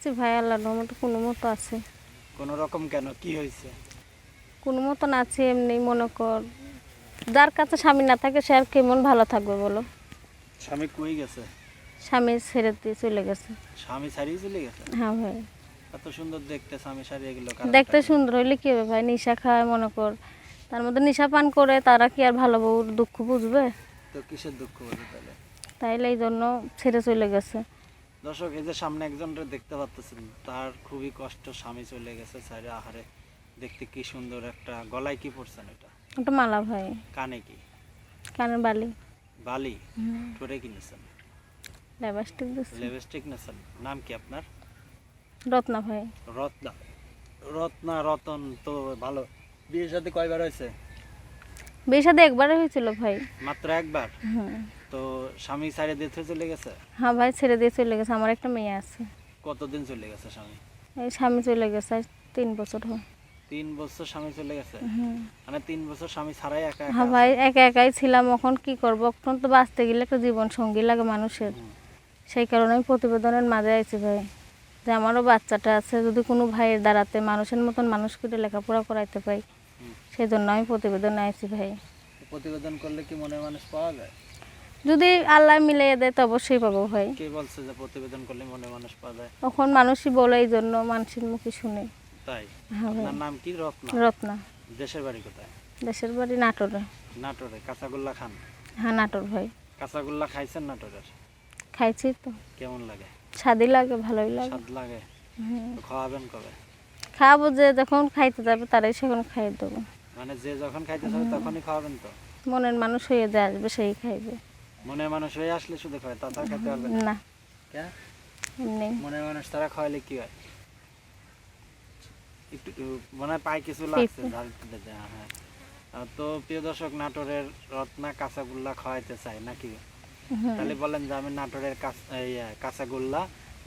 আছি ভাই, আল্লাহর রহমতে কোনো মতো আছে। কোনো রকম কেন, কি হয়েছে? কোনো মতন আছে, এমনি মনে কর যার কাছে স্বামী না থাকে সে আর কেমন ভালো থাকবে বলো। স্বামী কই গেছে? স্বামী ছেড়ে দিয়ে চলে গেছে। স্বামী ছাড়িয়ে চলে গেছে? হ্যাঁ ভাই। এত সুন্দর দেখতে স্বামী ছাড়িয়ে গেল, দেখতে সুন্দর হইলে কি হবে ভাই, নেশা খায় মনে কর, তার মধ্যে নেশা পান করে, তারা কি আর ভালো বউর দুঃখ বুঝবে? তো কিসের দুঃখ বলে তাহলে? তাইলে এই জন্য ছেড়ে চলে গেছে। দর্শক, এই যে সামনে একজনটা দেখতে পাচ্ছেন, তার খুবই কষ্ট, স্বামী চলে গেছে ছাড়ে। আহারে, দেখতে কি সুন্দর একটা, গলায় কি পড়ছেন এটা? ওটা মালা ভাই। কানে কি? কানের বালি। বালি? ঠোঁটে কিনেছেন? লিপস্টিক দিচ্ছে। লিপস্টিক নেছেন? নাম কি আপনার? রত্না ভাই। রত্না? রত্না, রতন তো ভালো। বিয়ের সাথে কয়বার হয়েছে? বিয়ের সাথে একবারই হয়েছিল ভাই। মাত্র একবার? তো স্বামী ছাড়ে দিয়ে চলে গেছে? হ্যাঁ ভাই, ছেড়ে দিয়ে চলে গেছে, আমার একটা মেয়ে আছে। কতদিন চলে গেছে স্বামী? এই স্বামী চলে গেছে আজ 3 বছর হয়। 3 বছর স্বামী চলে গেছে? মানে 3 বছর স্বামী ছাড়াই একা হ্যাঁ ভাই, একা একাই ছিলাম। এখন কি করব, এখন তো বাঁচতে গেলে একটা জীবন সঙ্গী লাগে মানুষের। সেই কারণে আমি প্রতিবেদনের মাঝে আইছি ভাই, যে আমারও বাচ্চাটা আছে, যদি কোনো ভাইয়ের দ্বারাতে মানুষের মতন মানুষ করে লেখাপড়া করাইতে পাই, সেই জন্য আমি প্রতিবেদনে আইছি ভাই। প্রতিবেদন করলে কি মনে মানুষ পাওয়া যায়? যদি আল্লাহ মিলিয়ে দেয় তো অবশ্যই পাবো ভাই। কে বলছে যে প্রতিবেদন করলে মনে মানুষ পাওয়া যায়? এখন মানুষই বলে, এই জন্য মানুষের মুখে শুনে। তাই? হ্যাঁ ভাই। আপনার নাম কি? রত্না? রত্না। দেশের বাড়ি কোথায়? দেশের বাড়ি নাটোরে। নাটোরে? কাঁচাগোল্লা খান? হ্যাঁ নাটোর ভাই। কাঁচাগোল্লা খাইছেন নাটোরের? খাইছি তো। কেমন লাগে? স্বাদই লাগে, ভালোই লাগে। স্বাদ লাগে? তো খাওয়াবেন কবে? খাওয়াবো, যে যখন খাইতে যাবে তারাই সেখন খাইয়ে দেবো। মানে যে যখন খাইতে যাবে তখনই খাওয়াবেন তো? মনের মানুষ হয়ে যে আসবে সেই খাইবে। মনের মানুষ হয়ে আসলে শুধু খাওয়ায়, তা তার খেতে পারবেন না, কে? এমনি। মনের মানুষ তারা খাওয়ালে কি হয়? একটু মনে হয় পায়ে কিছু লাগছে, ঝাল দিতে। হ্যাঁ। তো প্রিয় দর্শক, নাটোরের রত্না কাঁচাগোল্লা খাওয়াইতে চাই নাকি? তাহলে বলেন যে আমি নাটোরের কাঁচাগোল্লা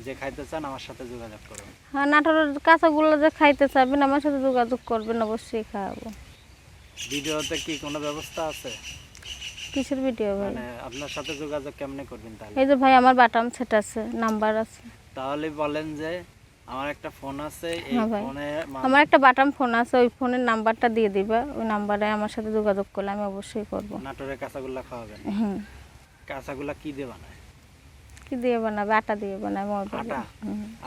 যে খাইতে চান আমার সাথে যোগাযোগ করুন। হ্যাঁ, নাটোরের কাঁচাগুলো যে খাইতে চাইবেন আমার সাথে যোগাযোগ করবেন, অবশ্যই খাওয়াবো। ভিডিওতে কি কোনো ব্যবস্থা আছে? কিসের ভিডিও ভাই? মানে আপনার সাথে যোগাযোগ কেমনে করবেন তাহলে? এই যে ভাই, আমার বাটাম সেট আছে, নাম্বার আছে। তাহলে বলেন যে আমার একটা ফোন আছে, এই হ্যাঁ ভাই, ফোনে আমার একটা বাটাম ফোন আছে, ওই ফোনের নাম্বারটা দিয়ে দিবা, ওই নাম্বারে আমার সাথে যোগাযোগ করলে আমি অবশ্যই করব। নাটোরের কাঁচাগোল্লা খাওয়াবেন? কাঁচাগোল্লা কি দিয়ে বানায়? কি দিয়ে বানাবে? আটা দিয়ে বানায়, ময়দা দিয়ে। আটা?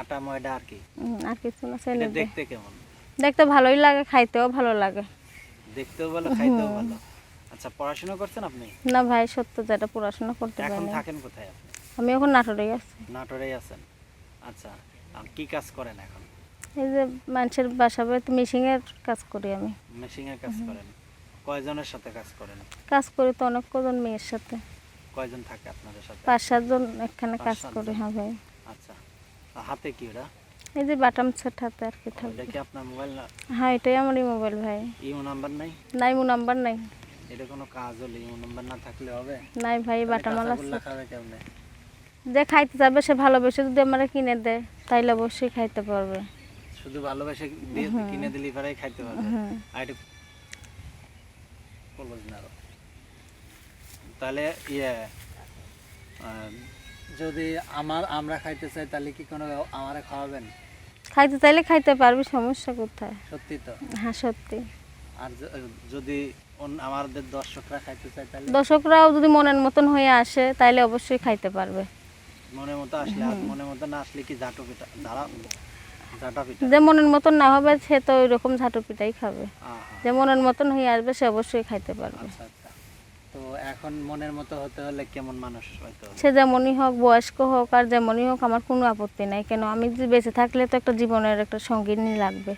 আটা ময়দা আর কি? আর কিছু না। এটা দেখতে কেমন? দেখতে ভালোই লাগে, খাইতেও ভালো লাগে। দেখতেও ভালো, খাইতেও ভালো। আচ্ছা, পড়াশোনা করছেন আপনি? না ভাই, সত্য যেটা, পড়াশোনা করতে পারি এখন না। থাকেন কোথায় আপনি? আমি এখন নাটোরেই আছি। নাটোরেই আছেন? আচ্ছা, কি কাজ করেন এখন? এই যে মানুষের বাসা বাড়িতে মেশিনের কাজ করি আমি। মেশিনের কাজ করেন? কয়জনের সাথে কাজ করেন? কাজ করি তো অনেক কজন মেয়ের সাথে। কয়জন থাকে আপনাদের সাথে? 5-7 জন একখানে কাজ 5-7 করি। জন। হ্যাঁ ভাই। আচ্ছা, হাতে কি ওরা? এই যে বাটাম সেট হাতে আর কি এটা থাকবে। কি আপনার মোবাইল না? হ্যাঁ, এটাই আমারই মোবাইল ভাই। ইমো নাম্বার নাই? নাই, মো নাম্বার নাই। এটা কোনো কাজ হলে ইমো নাম্বার না থাকলে হবে? নাই ভাই, তাহলে বাটামাল আছে। কাঁচাগোল্লা খাবে কেমনে? যে খাইতে যাবে সে ভালোবেসে যদি আমরা কিনে দেয় তাইলে অবশ্যই খাইতে পারবে। শুধু ভালোবাসে কিনে দিলে পরেই খাইতে পারবে? আর এটা বলবো না আরো। তাহলে যদি আমরা খাইতে চাই তাহলে কি কোনো আমারে খাওয়াবেন? খাইতে চাইলে খাইতে পারবি, সমস্যা কোথায়? সত্যি তো? হ্যাঁ সত্যি। আর যদি আমাদের দর্শকরা খাইতে চায় তাহলে? দর্শকরাও যদি মনের মতন হয়ে আসে তাইলে অবশ্যই খাইতে পারবে। মনের মতো আসলে? আর মনের মতো না আসলে কি ঝাঁটা পিঠা? যে মনের মতন না হবে সে তো ওই রকম ঝাঁটু পিঠাই খাবে। আহা। যে মনের মতন হয়ে আসবে সে অবশ্যই খাইতে পারবে। আচ্ছা আচ্ছা। তো এখন মনের মতো হতে হলে কেমন মানুষ হইতে হবে? সে যেমনই হোক, বয়স্ক হোক আর যেমনই হোক, আমার কোনো আপত্তি নাই। কেন, আমি যে বেঁচে থাকলে তো একটা জীবনের একটা সঙ্গিনী লাগবে।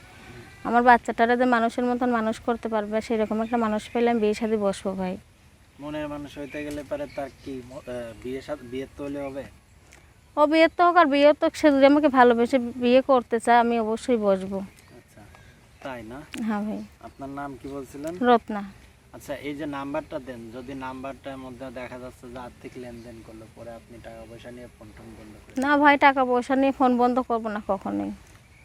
আমার বাচ্চাটারা যে মানুষের মতন মানুষ করতে পারবে সেরকম একটা মানুষ পেলে আমি বিয়ে শাদী বসবো ভাই। মনের মানুষ হইতে গেলে পরে তার কি বিয়ে তো হলে হবে? ও বিয়ে তো হোক আর বিয়ে তো, সে যদি আমাকে ভালোবেসে বিয়ে করতে চায় আমি অবশ্যই বসবো। আচ্ছা, তাই না? হ্যাঁ ভাই। আপনার নাম কি বলছিলেন? রত্না। আচ্ছা, এই যে নাম্বারটা দেন, যদি নাম্বারটার মধ্যে দেখা যাচ্ছে যে আর্থিক লেনদেন করলো, পরে আপনি টাকা পয়সা নিয়ে ফোন টোন বন্ধ করে? না ভাই, টাকা পয়সা নিয়ে ফোন বন্ধ করবো না কখনোই।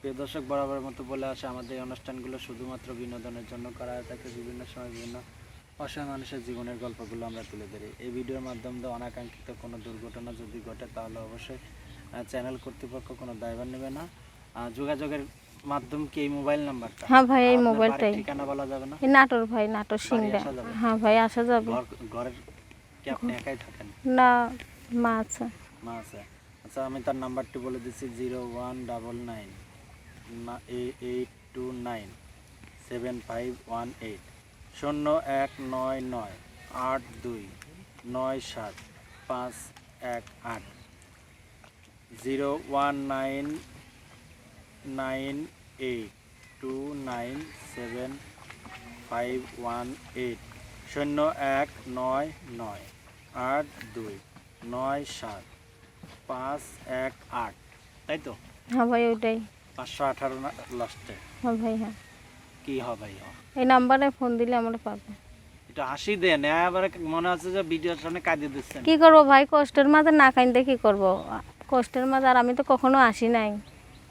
প্রিয় দর্শক, বরাবর মতো বলে আসে, আমাদের এই অনুষ্ঠানগুলো শুধুমাত্র বিনোদনের জন্য করা হয়ে থাকে। বিভিন্ন সময় বিভিন্ন অসহায় মানুষের জীবনের গল্পগুলো আমরা তুলে ধরি। এই ভিডিওর মাধ্যমে অনাকাঙ্ক্ষিত কোনো দুর্ঘটনা যদি ঘটে তাহলে অবশ্যই চ্যানেল কর্তৃপক্ষ কোনো দায়ভার নেবে না। যোগাযোগের মাধ্যম কি এই মোবাইল নাম্বারটা? হ্যাঁ ভাই, এই আপনার বাড়ির মোবাইলটাই। ঠিকানা বলা যাবে না? এই নাটোর ভাই, নাটোর সিংড়া। আসা যাবে? হ্যাঁ ভাই, আসা যাবে। ঘরের কি আপনি একাই থাকেন? না, মা আছে। মা আছে। আচ্ছা, আমি তার নাম্বারটি বলে দিচ্ছি 0199829751 0199829751 0199829751 0199829751 তাই তো? হ্যাঁ ভাই, ওইটাই। 518 লাস্টে। হ্যাঁ ভাই, হ্যাঁ। কি হবে? এই নাম্বারে ফোন দিলে আমরা পাবে। একটু হাসি দেন, এবার মনে হচ্ছে যে ভিডিওর সামনে কাঁদিয়ে দিচ্ছেন। কি করবো ভাই, কষ্টের মাঝে না কাইন্দে কি করব? কষ্টের মাঝে আর আমি তো কখনো আসি নাই,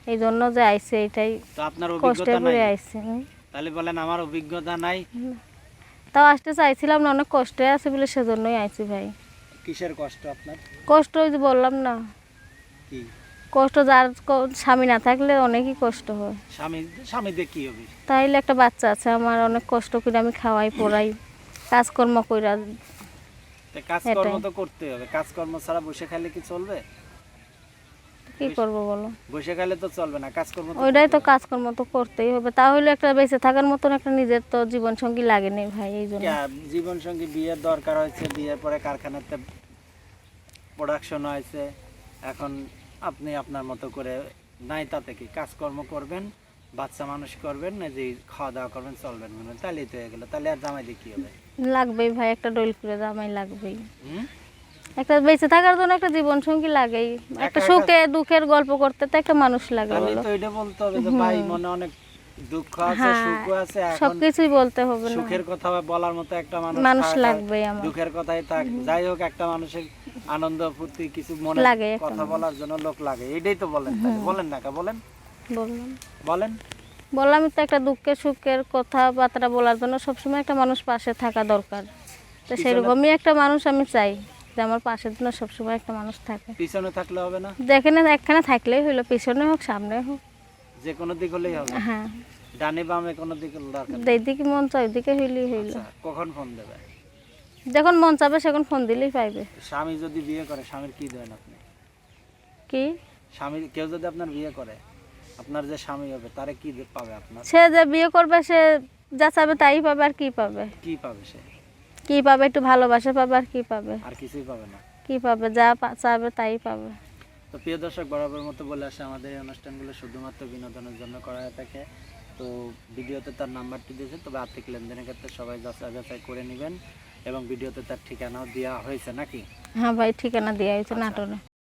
এই জন্য যে আইছে এটাই তো আপনার কষ্টে অভিজ্ঞতা নাই? পড়ে আইছে। তাহলে বলেন আমার অভিজ্ঞতা নাই। তাও আসতে চাইছিলাম না, অনেক কষ্টে আছে বলে সেজন্যই আইছি ভাই। কিসের কষ্ট আপনার? কষ্ট ওই যে বললাম না, কি কষ্ট যার স্বামী না থাকলে অনেকই কষ্ট হয়। স্বামী দিয়ে কি হবে? তাইলে একটা বাচ্চা আছে আমার, অনেক কষ্ট করে আমি খাওয়াই পড়াই, কাজকর্ম কইরা। তো কাজকর্ম তো করতে হবে, কাজকর্ম ছাড়া বসে খাইলে কি চলবে? কি করব বলো? বসে খাইলে তো চলবে না, কাজকর্ম তো ওইটাই তো, করতে হবে। কাজকর্ম তো করতেই হবে, তাহলে একটা বেঁচে থাকার মতন একটা নিজের তো জীবন সঙ্গী লাগেনি ভাই, এই জন্য। জীবন সঙ্গী বিয়ের দরকার হয়েছে, বিয়ের পরে কারখানাতে প্রোডাকশন হয়েছে, এখন আপনি আপনার মতো করে নাই, তাতে কি কাজকর্ম করবেন, বাচ্চা মানুষ করবেন, না যে খাওয়া দাওয়া করবেন, চলবেন, তাহলেই তো হয়ে গেল। তাহলে আর জামাই দিয়ে কি হবে? লাগবেই ভাই, একটা ডোল করে জামাই লাগবেই। হুম? একটা বেঁচে থাকার জন্য একটা জীবন সঙ্গী লাগেই, একটা একা- সুখে দুঃখের গল্প করতে তো একটা মানুষ লাগে তাহলে বলো। তো এটা বলতে হবে যে ভাই মনে অনেক দুঃখ আছে, হ্যাঁ, সুখ আছে, এখন সবকিছুই বলতে হবে না, সুখের কথা বলার মতো একটা মানুষ থাক, আর লাগবেই আমার। দুঃখের কথাই থাক, যাই হোক একটা মানুষের আনন্দ ফুর্তি কিছু মনে লাগে একটা কথা বলার জন্য লোক লাগে, এটাই তো বলেন। তাহলে বলেন না, বলেন বললাম বলেন। বললাম তো, একটা দুঃখের সুখের কথাবার্তা বলার জন্য সবসময় একটা মানুষ পাশে থাকা দরকার। তো পিছনে- সেরকমই একটা মানুষ আমি চাই, যে আমার পাশের জন্য সবসময় একটা মানুষ থাকে। পিছনে থাকলে হবে না, যেখানে একখানে থাকলেই হইলো, পিছনে হোক সামনে হোক। যে কোনো দিক হলেই হবে, হ্যাঁ, ডানে বামে কোনো দিক হলে দরকার নেই। যেদিকে মন চাই ওইদিকে হইলেই হইলো। আচ্ছা, কখন ফোন দেবে? যখন মন চাবে সেখন ফোন দিলেই পাইবে। স্বামী যদি বিয়ে করে, স্বামীর কি দেন আপনি? কি? স্বামী কেউ যদি আপনার বিয়ে করে, আপনার যে স্বামী হবে তারে কি পাবে আপনার? সে যে বিয়ে করবে সে যা চাবে তাই পাবে, আর কি পাবে? কি পাবে সে? কি পাবে? একটু ভালোবাসা পাবে, আর কি পাবে? আর কিছুই পাবে না। কি পাবে? যা চাবে তাই পাবে। তো প্রিয় দর্শক, বরাবর মতো বলে আসে, আমাদের এই অনুষ্ঠানগুলো শুধুমাত্র বিনোদনের জন্য করা হয়ে থাকে। তো ভিডিওতে তার নাম্বারটি দিয়েছে, তবে আর্থিক লেনদেনের ক্ষেত্রে সবাই যাচাই করে নেবেন, এবং ভিডিওতে তার ঠিকানাও দেওয়া হয়েছে নাকি? হ্যাঁ ভাই, ঠিকানা দেওয়া হয়েছে আচ্ছা। নাটোরে।